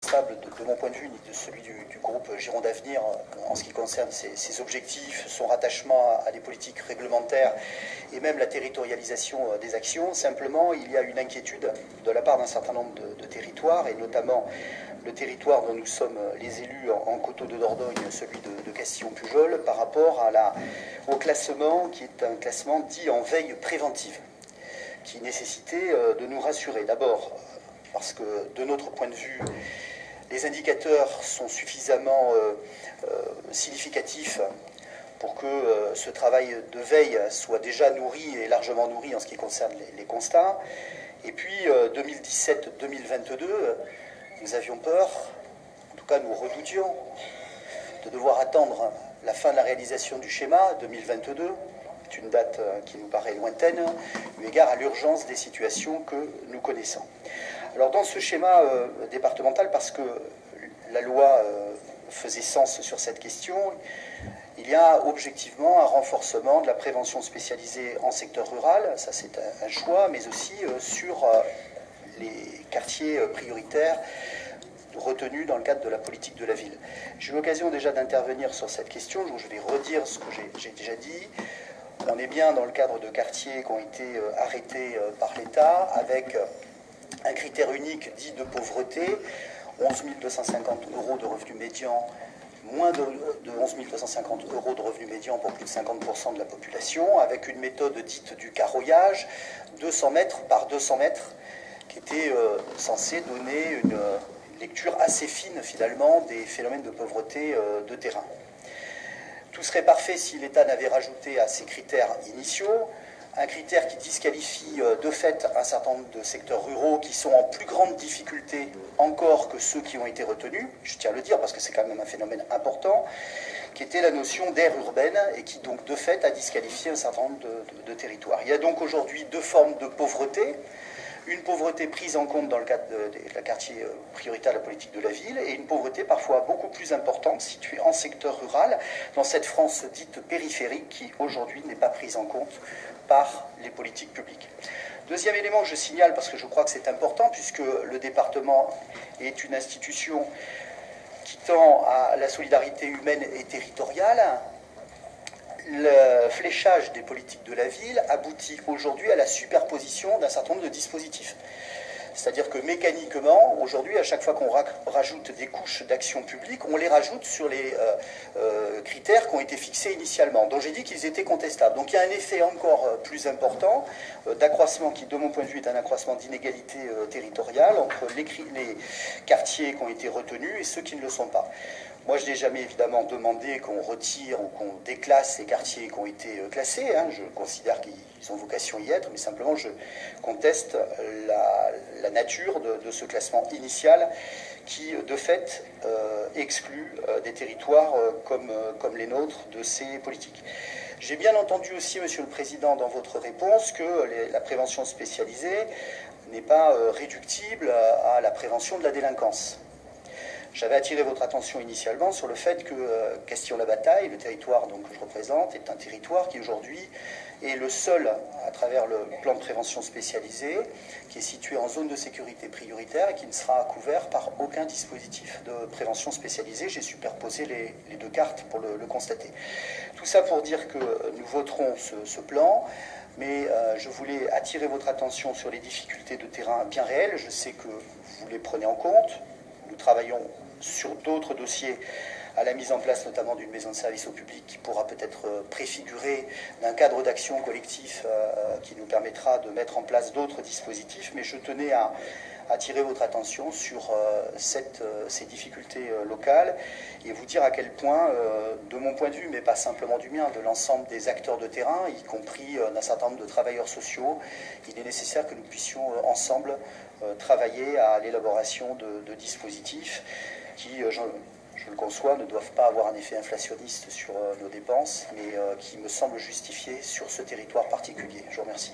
responsable de mon point de vue, ni de celui du groupe Gironde Avenir en ce qui concerne ses objectifs, son rattachement à des politiques réglementaires et même la territorialisation des actions. Simplement, il y a une inquiétude de la part d'un certain nombre de territoires, et notamment le territoire dont nous sommes les élus en coteau de Dordogne, celui de Castillon-Pujol, par rapport au classement qui est un classement dit en veille préventive, qui nécessitait de nous rassurer. D'abord, parce que de notre point de vue, les indicateurs sont suffisamment significatifs pour que ce travail de veille soit déjà nourri et largement nourri en ce qui concerne les constats. Et puis 2017-2022, nous avions peur, en tout cas nous redoutions, de devoir attendre la fin de la réalisation du schéma 2022. C'est une date qui nous paraît lointaine, eu égard à l'urgence des situations que nous connaissons. Alors dans ce schéma départemental, parce que la loi faisait sens sur cette question, il y a objectivement un renforcement de la prévention spécialisée en secteur rural, ça c'est un choix, mais aussi sur les quartiers prioritaires retenus dans le cadre de la politique de la ville. J'ai eu l'occasion déjà d'intervenir sur cette question, je vais redire ce que j'ai déjà dit. On est bien dans le cadre de quartiers qui ont été arrêtés par l'État avec un critère unique dit de pauvreté, 11 250 € de revenus médians, moins de 11 250 € de revenus médians pour plus de 50% de la population, avec une méthode dite du carroyage, 200 mètres par 200 mètres, qui était censée donner une lecture assez fine finalement des phénomènes de pauvreté de terrain. Tout serait parfait si l'État n'avait rajouté à ces critères initiaux un critère qui disqualifie de fait un certain nombre de secteurs ruraux qui sont en plus grande difficulté encore que ceux qui ont été retenus, je tiens à le dire parce que c'est quand même un phénomène important, qui était la notion d'aire urbaine et qui donc de fait a disqualifié un certain nombre de territoires. Il y a donc aujourd'hui deux formes de pauvreté. Une pauvreté prise en compte dans le cadre de la quartier prioritaire de la politique de la ville et une pauvreté parfois beaucoup plus importante située en secteur rural, dans cette France dite périphérique qui aujourd'hui n'est pas prise en compte par les politiques publiques. Deuxième élément que je signale parce que je crois que c'est important puisque le département est une institution qui tend à la solidarité humaine et territoriale. Le fléchage des politiques de la ville aboutit aujourd'hui à la superposition d'un certain nombre de dispositifs. C'est-à-dire que mécaniquement, aujourd'hui, à chaque fois qu'on rajoute des couches d'action publique, on les rajoute sur les critères qui ont été fixés initialement, dont j'ai dit qu'ils étaient contestables. Donc il y a un effet encore plus important d'accroissement qui, de mon point de vue, est un accroissement d'inégalité territoriale entre les quartiers qui ont été retenus et ceux qui ne le sont pas. Moi, je n'ai jamais évidemment demandé qu'on retire ou qu'on déclasse les quartiers qui ont été classés. Je considère qu'ils ont vocation à y être, mais simplement je conteste la nature de ce classement initial qui, de fait, exclut des territoires comme les nôtres de ces politiques. J'ai bien entendu aussi, Monsieur le Président, dans votre réponse, que la prévention spécialisée n'est pas réductible à la prévention de la délinquance. J'avais attiré votre attention initialement sur le fait que Castillon-la-Bataille, le territoire donc, que je représente, est un territoire qui aujourd'hui est le seul, à travers le plan de prévention spécialisé, qui est situé en zone de sécurité prioritaire et qui ne sera couvert par aucun dispositif de prévention spécialisé. J'ai superposé les deux cartes pour le constater. Tout ça pour dire que nous voterons ce plan, mais je voulais attirer votre attention sur les difficultés de terrain bien réelles. Je sais que vous les prenez en compte. Nous travaillons sur d'autres dossiers à la mise en place notamment d'une maison de service au public qui pourra peut-être préfigurer d'un cadre d'action collectif qui nous permettra de mettre en place d'autres dispositifs. Mais je tenais à attirer votre attention sur ces difficultés locales et vous dire à quel point, de mon point de vue, mais pas simplement du mien, de l'ensemble des acteurs de terrain, y compris d'un certain nombre de travailleurs sociaux, il est nécessaire que nous puissions ensemble travailler à l'élaboration de dispositifs qui, je le conçois, ne doivent pas avoir un effet inflationniste sur nos dépenses, mais qui me semblent justifiés sur ce territoire particulier. Je vous remercie.